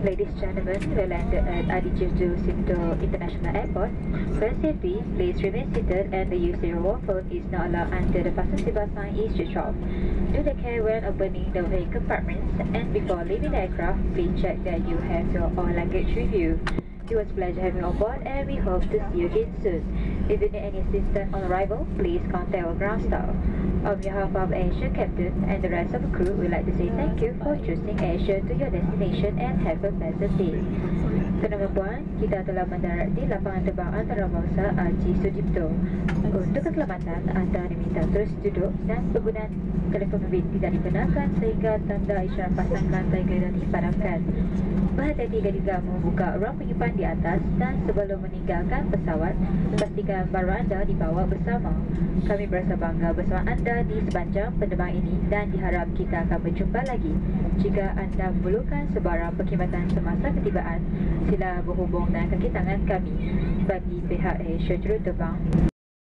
Ladies and gentlemen, we landed at Adijeju Sindo International Airport. For safety, please remain seated and the use of your mobile phone is not allowed until the fasten seatbelt sign is switched off. Do take care when opening the vehicle compartments, and before leaving the aircraft, please check that you have your all luggage with you. It was a pleasure having you on board, and we hope to see you again soon. If you need any assistance on arrival, please contact our ground staff. On behalf of Asia Captain and the rest of the crew, we'd like to say thank you for choosing Asia to your destination and have a pleasant day. Tuan dan puan, kita telah mendarat di lapangan terbang antarabangsa Haji Sudipto. Untuk keselamatan, anda diminta terus duduk dan penggunaan telefon bimbit tidak dibenarkan sehingga tanda isyarat pasang rantai kereta dipadamkan. Berhati-hati ketika membuka ruang penyimpan di atas, dan sebelum meninggalkan pesawat, pastikan barang anda dibawa bersama. Kami berasa bangga bersama anda di sepanjang penerbangan ini dan diharap kita akan berjumpa lagi. Jika anda memerlukan sebarang perkhidmatan semasa ketibaan, sila berhubung dengan kaki tangan kami. Bagi pihak Asia Juruterbang.